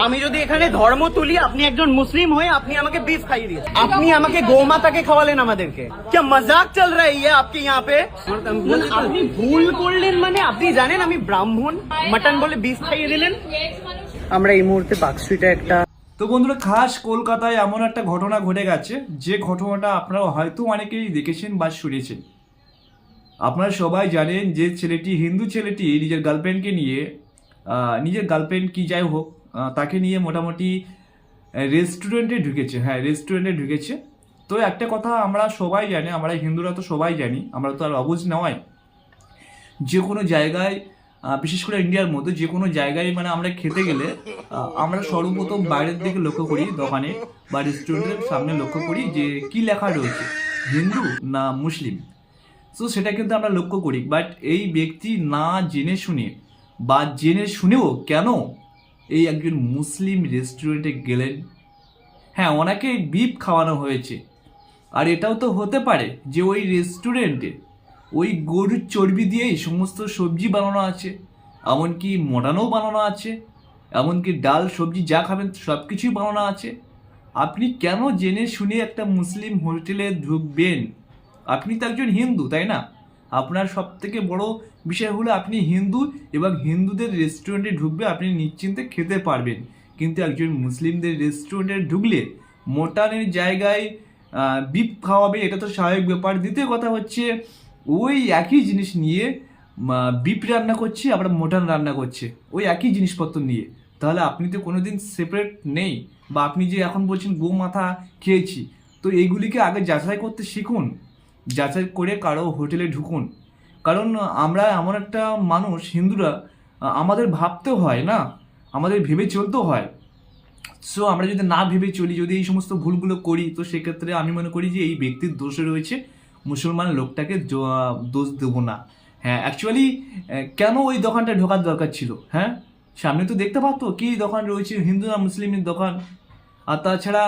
আমি যদি এখানে ধর্ম তুলি, আপনি একজন মুসলিম হয়ে আপনি আমাকে বিফ খাইয়ে দিয়েছেন, আপনি আমাকে গোমাতাকে খাওয়ালেন আমাদেরকে। क्या मजाक चल रहा है ये आपके यहाँ पे? আপনি ভুল করলেন মানে আপনি জানেন আমি ব্রাহ্মণ, মাটন বলে বিফ খাইয়ে দিলেন। আমরা এই মুহূর্তে পার্ক স্ট্রিটে একটা তো বন্ধুরা, খাস কলকাতায় এমন একটা ঘটনা ঘটে গেছে, যে ঘটনাটা আপনারা হয়তো অনেকেই দেখেছেন বা শুনেছেন। আপনারা সবাই জানেন যে ছেলেটি, হিন্দু ছেলেটি নিজের গার্লফ্রেন্ডকে নিয়ে, নিজের গার্লফ্রেন্ড কি যাই হোক, তাকে নিয়ে মোটামুটি রেস্টুরেন্টে ঢুকেছে। হ্যাঁ, রেস্টুরেন্টে ঢুকেছে। তো একটা কথা আমরা সবাই জানি, আমরা হিন্দুরা তো সবাই জানি, আমরা তো আর অবুঝ নয়। যে কোনো জায়গায়, বিশেষ করে ইন্ডিয়ার মধ্যে যে কোনো জায়গায় মানে আমরা খেতে গেলে আমরা সর্বপ্রথম বাইরের দিকে লক্ষ্য করি, দোকানে বা রেস্টুরেন্টের সামনে লক্ষ্য করি যে কি লেখা রয়েছে, হিন্দু না মুসলিম। সো সেটা কিন্তু আমরা লক্ষ্য করি। বাট এই ব্যক্তি না জেনে শুনে বা জেনে শুনেও কেন এই একজন মুসলিম রেস্টুরেন্টে গেলেন? হ্যাঁ, ওনাকে বিফ খাওয়ানো হয়েছে। আর এটাও তো হতে পারে যে ওই রেস্টুরেন্টে ওই গরুর চর্বি দিয়েই সমস্ত সবজি বানানো আছে, এমনকি মটনও বানানো আছে, এমনকি ডাল সবজি যা খাবেন সব কিছুই বানানো আছে। আপনি কেন জেনে শুনে একটা মুসলিম হোটেলে ঢুকবেন? আপনি তো একজন হিন্দু, তাই না? আপনার সব থেকে বড় বিষয় হলো আপনি হিন্দু, এবং হিন্দুদের রেস্টুরেন্টে ঢুকবে আপনি নিশ্চিন্তে খেতে পারবেন। কিন্তু একজন মুসলিমদের রেস্টুরেন্টে ঢুকলে মটনের জায়গায় বিফ খাওয়াবে, এটা তো স্বাভাবিক ব্যাপার। দ্বিতীয় কথা হচ্ছে, ওই একই জিনিস নিয়ে বিফ রান্না করছে, আবার মটন রান্না করছে ওই একই জিনিসপত্র নিয়ে। তাহলে আপনি তো কোনোদিন সেপারেট নেই। বা আপনি যে এখন বলছেন গো মাথা খেয়েছি, তো এইগুলিকে আগে যাচাই করতে শিখুন, যাচাই করে কারো হোটেলে ঢুকুন। কারণ আমরা এমন একটা মানুষ, হিন্দুরা, আমাদের ভাবতেও হয় না, আমাদের ভেবে চলতেও হয়। সো আমরা যদি না ভেবে চলি, যদি এই সমস্ত ভুলগুলো করি, তো সেক্ষেত্রে আমি মনে করি যে এই ব্যক্তির দোষে রয়েছে, মুসলমান লোকটাকে দোষ দেবো না। হ্যাঁ, অ্যাকচুয়ালি কেন ওই দোকানটা ঢোকার দরকার ছিল? হ্যাঁ, সামনে তো দেখতে পারতো কি দোকান রয়েছে, হিন্দু না মুসলিমের দোকান। আর তাছাড়া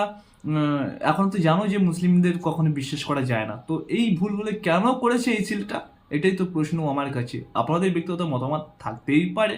এখন তো জানো যে মুসলিমদের কখনো বিশ্বাস করা যায় না। তো এই ভুলগুলো কেন করেছে এই ছেলেটা, এটাই তো প্রশ্ন আমার কাছে। আপনাদের ব্যক্তিগত মতামত থাকতেই পারে।